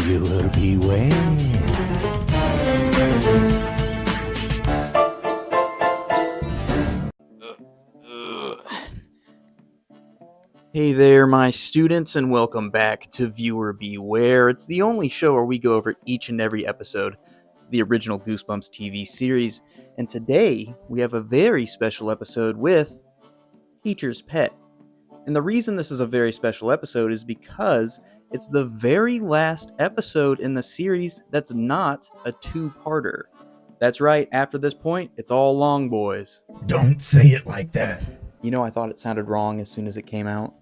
Viewer beware. Hey there, my students, and welcome back to Viewer Beware. It's the only show where we go over each and every episode of the original Goosebumps TV series, and today we have a very special episode with Teacher's Pet. And the reason this is a very special episode is because it's the very last episode in the series that's not a two-parter. That's right, after this point, it's all long, boys. Don't say it like that. You know, I thought it sounded wrong as soon as it came out.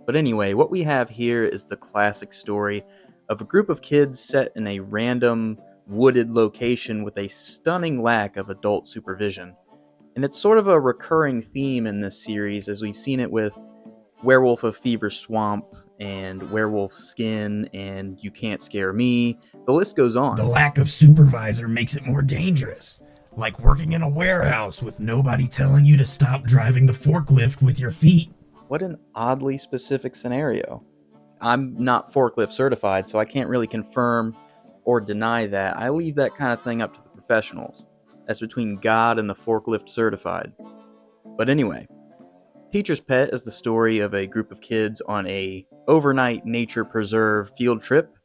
But anyway, what we have here is the classic story of a group of kids set in a random, wooded location with a stunning lack of adult supervision. And it's sort of a recurring theme in this series, as we've seen it with Werewolf of Fever Swamp, and Werewolf Skin, and You Can't Scare Me. The list goes on. The lack of supervisor makes it more dangerous. Like working in a warehouse with nobody telling you to stop driving the forklift with your feet. What an oddly specific scenario. I'm not forklift certified, so I can't really confirm or deny that. I leave that kind of thing up to the professionals. That's between God and the forklift certified. But anyway, Teacher's Pet is the story of a group of kids on a overnight nature preserve field trip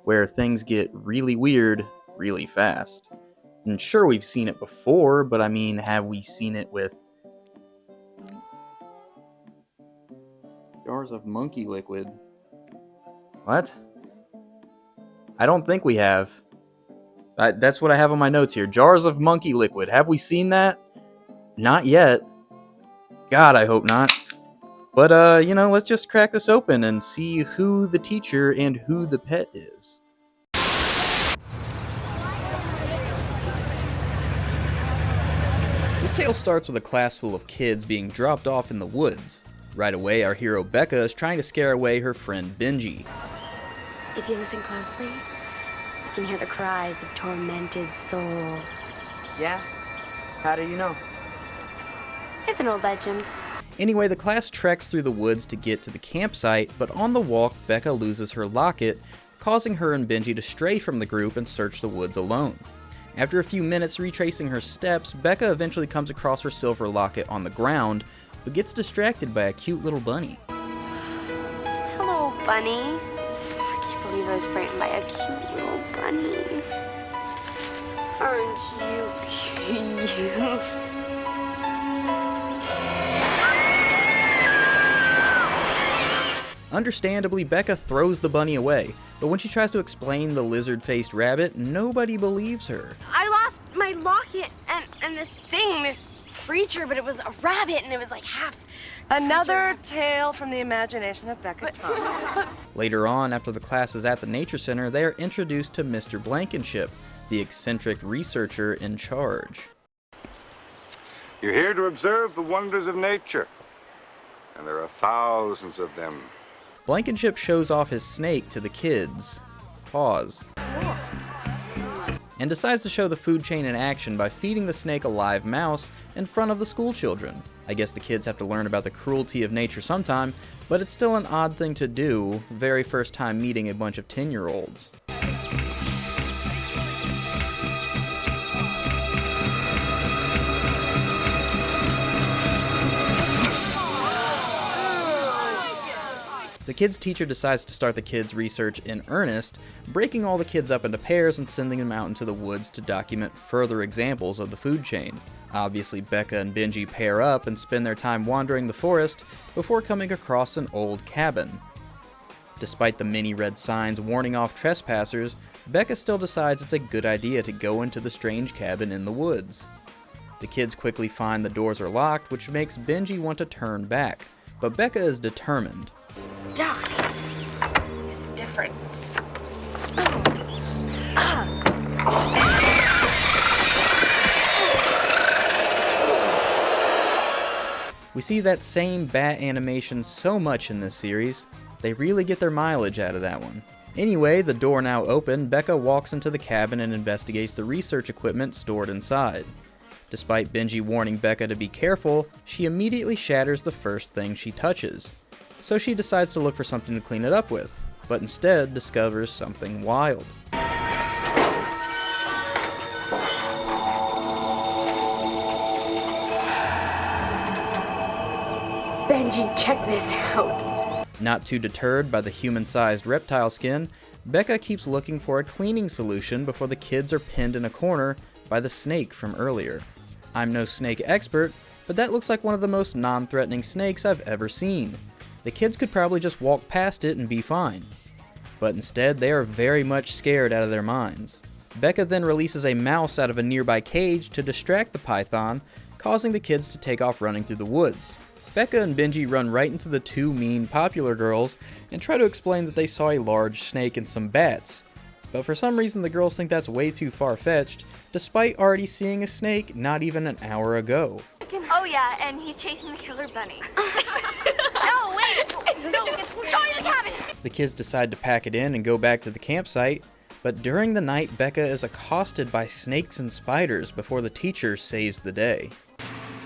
where things get really weird really fast. And sure, we've seen it before, but I mean, have we seen it with jars of monkey liquid? What? I don't think we have. That's what I have on my notes here. Jars of monkey liquid. Have we seen that? Not yet. God, I hope not. But, let's just crack this open and see who the teacher and who the pet is. This tale starts with a class full of kids being dropped off in the woods. Right away, our hero Becca is trying to scare away her friend Benji. If you listen closely, you can hear the cries of tormented souls. Yeah? How do you know? It's an old legend. Anyway, the class treks through the woods to get to the campsite, but on the walk, Becca loses her locket, causing her and Benji to stray from the group and search the woods alone. After a few minutes retracing her steps, Becca eventually comes across her silver locket on the ground, but gets distracted by a cute little bunny. Hello, bunny. I can't believe I was frightened by a cute little bunny. Aren't you cute? Understandably, Becca throws the bunny away, but when she tries to explain the lizard-faced rabbit, nobody believes her. I lost my locket and this creature, but it was a rabbit and it was like half. Another tale from the imagination of Becca Thomas. Later on, after the class is at the nature center, they are introduced to Mr. Blankenship, the eccentric researcher in charge. You're here to observe the wonders of nature, and there are thousands of them. Blankenship shows off his snake to the kids. Pause. And decides to show the food chain in action by feeding the snake a live mouse in front of the school children. I guess the kids have to learn about the cruelty of nature sometime, but it's still an odd thing to do, very first time meeting a bunch of 10-year-olds. The kids' teacher decides to start the kids' research in earnest, breaking all the kids up into pairs and sending them out into the woods to document further examples of the food chain. Obviously, Becca and Benji pair up and spend their time wandering the forest before coming across an old cabin. Despite the many red signs warning off trespassers, Becca still decides it's a good idea to go into the strange cabin in the woods. The kids quickly find the doors are locked, which makes Benji want to turn back, but Becca is determined. Die. There's a difference. We see that same bat animation so much in this series. They really get their mileage out of that one. Anyway, the door now open, Becca walks into the cabin and investigates the research equipment stored inside. Despite Benji warning Becca to be careful, she immediately shatters the first thing she touches. So she decides to look for something to clean it up with. but instead discovers something wild. Benji, check this out. Not too deterred by the human-sized reptile skin, Becca keeps looking for a cleaning solution before the kids are pinned in a corner by the snake from earlier. I'm no snake expert, but that looks like one of the most non-threatening snakes I've ever seen. The kids could probably just walk past it and be fine. But instead, they are very much scared out of their minds. Becca then releases a mouse out of a nearby cage to distract the python, causing the kids to take off running through the woods. Becca and Benji run right into the two mean popular girls and try to explain that they saw a large snake and some bats. But for some reason the girls think that's way too far-fetched, despite already seeing a snake not even an hour ago. Oh yeah, and he's chasing the killer bunny. No, wait! No, show me the cabin! The kids decide to pack it in and go back to the campsite, but during the night Becca is accosted by snakes and spiders before the teacher saves the day.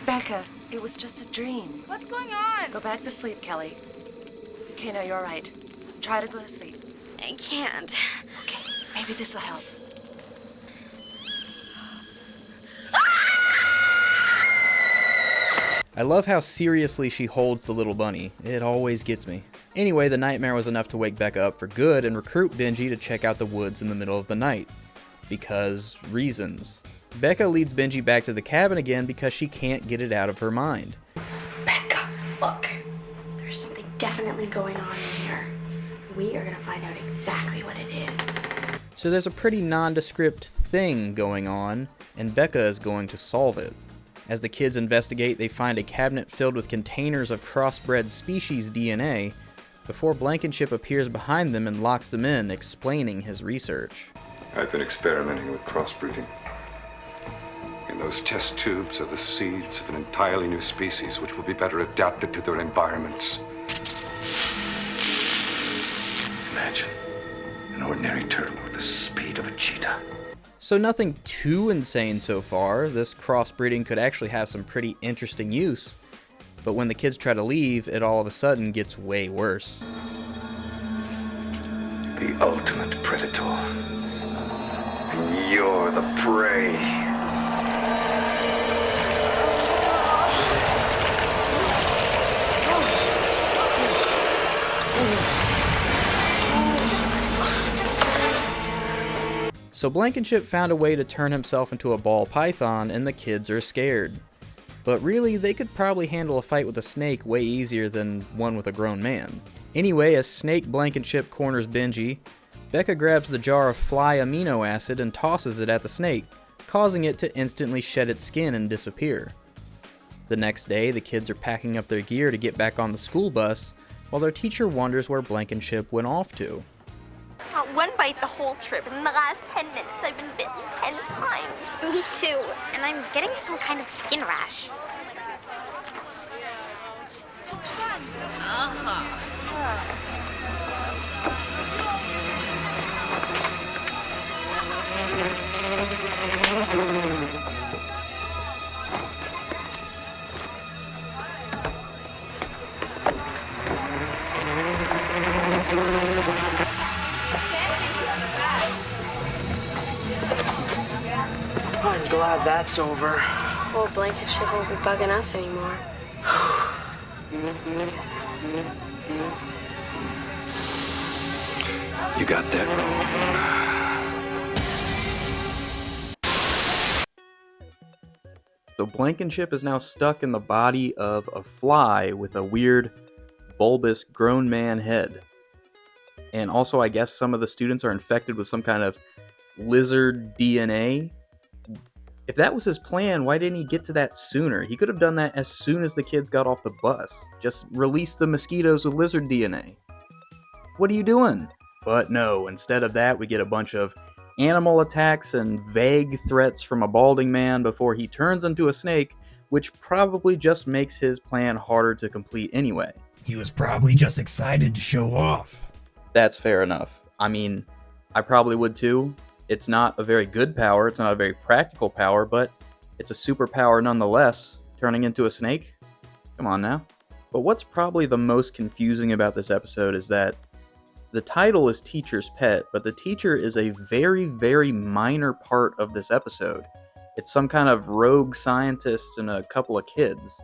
Becca, it was just a dream. What's going on? Go back to sleep, Kelly. Okay, now you're all right. Try to go to sleep. I can't. Okay, maybe this'll help. I love how seriously she holds the little bunny. It always gets me. Anyway, the nightmare was enough to wake Becca up for good and recruit Benji to check out the woods in the middle of the night. Because reasons. Becca leads Benji back to the cabin again because she can't get it out of her mind. Becca, look. There's something definitely going on here. We are gonna find out exactly what it is. So there's a pretty nondescript thing going on, and Becca is going to solve it. As the kids investigate, they find a cabinet filled with containers of crossbred species DNA, before Blankenship appears behind them and locks them in, explaining his research. I've been experimenting with crossbreeding. In those test tubes are the seeds of an entirely new species which will be better adapted to their environments. Imagine an ordinary turtle with the speed of a cheetah. So nothing too insane so far. This crossbreeding could actually have some pretty interesting use. But when the kids try to leave, it all of a sudden gets way worse. The ultimate predator. And you're the prey. So Blankenship found a way to turn himself into a ball python, and the kids are scared. But really, they could probably handle a fight with a snake way easier than one with a grown man. Anyway, as Snake Blankenship corners Benji, Becca grabs the jar of fly amino acid and tosses it at the snake, causing it to instantly shed its skin and disappear. The next day, the kids are packing up their gear to get back on the school bus, while their teacher wonders where Blankenship went off to. Not one bite the whole trip, and in the last 10 minutes I've been bitten 10 times. Me too, and I'm getting some kind of skin rash. I'm glad that's over. Well, Blankenship won't be bugging us anymore. You got that wrong. So Blankenship is now stuck in the body of a fly with a weird, bulbous, grown man head. And also, I guess some of the students are infected with some kind of lizard DNA. If that was his plan, why didn't he get to that sooner? He could have done that as soon as the kids got off the bus. Just release the mosquitoes with lizard DNA. What are you doing? But no, instead of that, we get a bunch of animal attacks and vague threats from a balding man before he turns into a snake, which probably just makes his plan harder to complete anyway. He was probably just excited to show off. That's fair enough. I mean, I probably would too. It's not a very good power, it's not a very practical power, but it's a superpower nonetheless, turning into a snake. Come on now. But what's probably the most confusing about this episode is that The title is Teacher's Pet, but the teacher is a very, very minor part of this episode. It's some kind of rogue scientist and a couple of kids.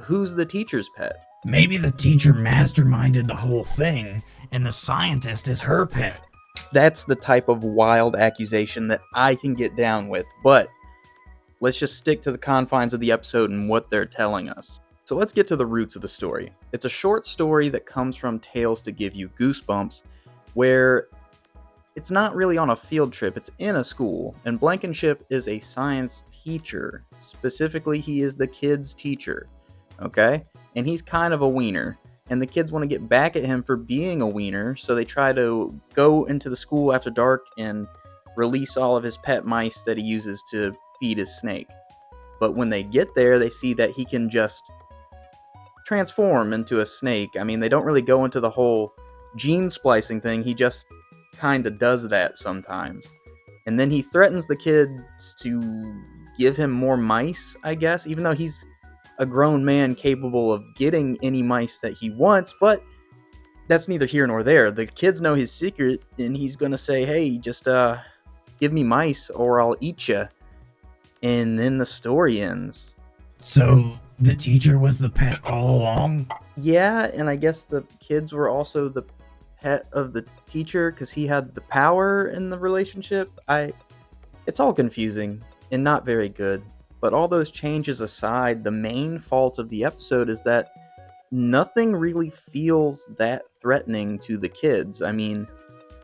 Who's the teacher's pet? Maybe the teacher masterminded the whole thing, and the scientist is her pet. That's the type of wild accusation that I can get down with, but let's just stick to the confines of the episode and what they're telling us. So let's get to the roots of the story. It's a short story that comes from Tales to Give You Goosebumps, where it's not really on a field trip, it's in a school, and Blankenship is a science teacher. Specifically, he is the kids' teacher, okay? And he's kind of a wiener, and the kids want to get back at him for being a wiener, so they try to go into the school after dark and release all of his pet mice that he uses to feed his snake. But when they get there, they see that he can just transform into a snake. I mean, they don't really go into the whole gene splicing thing, he just kind of does that sometimes. And then he threatens the kids to give him more mice, I guess, even though he's a grown man capable of getting any mice that he wants, but that's neither here nor there. The kids know his secret, and he's gonna say, hey, just give me mice or I'll eat you. And then the story ends. So the teacher was the pet all along? Yeah, and I guess the kids were also the pet of the teacher because he had the power in the relationship. It's all confusing and not very good. But all those changes aside, the main fault of the episode is that nothing really feels that threatening to the kids. I mean,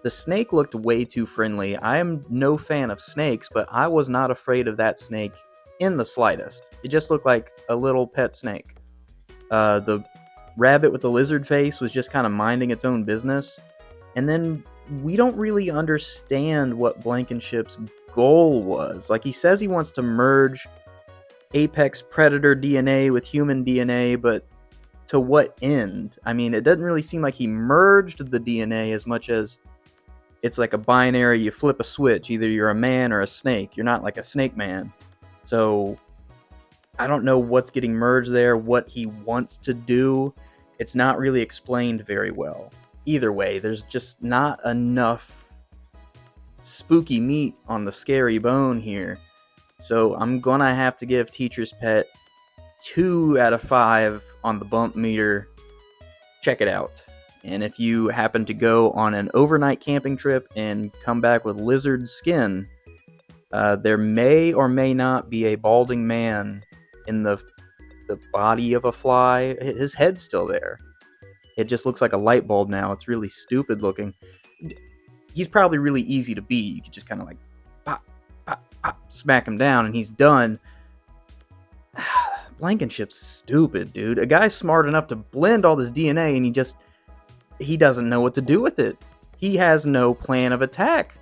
the snake looked way too friendly. I am no fan of snakes, but I was not afraid of that snake in the slightest. It just looked like a little pet snake. The rabbit with the lizard face was just kind of minding its own business. And then we don't really understand what Blankenship's goal was. Like, he says he wants to merge apex predator DNA with human DNA, but to what end? I mean, it doesn't really seem like he merged the DNA as much as it's like a binary, you flip a switch, either you're a man or a snake. You're not like a snake man. So I don't know what's getting merged there, what he wants to do. It's not really explained very well. Either way, there's just not enough spooky meat on the scary bone here. So I'm gonna have to give Teacher's Pet 2 out of 5 on the bump meter. Check it out. And if you happen to go on an overnight camping trip and come back with lizard skin, there may or may not be a balding man in the body of a fly. His head's still there. It just looks like a light bulb now. It's really stupid looking. He's probably really easy to beat. You could just kind of like pop, pop, pop, smack him down and he's done. Blankenship's stupid, dude. A guy's smart enough to blend all this DNA and he doesn't know what to do with it. He has no plan of attack.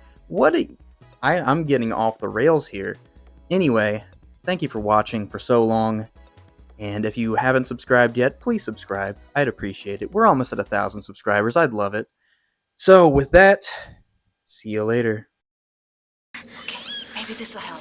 I'm getting off the rails here. Anyway, thank you for watching for so long. And if you haven't subscribed yet, please subscribe. I'd appreciate it. We're almost at 1,000 subscribers. I'd love it. So with that, see you later. Okay, maybe this'll help.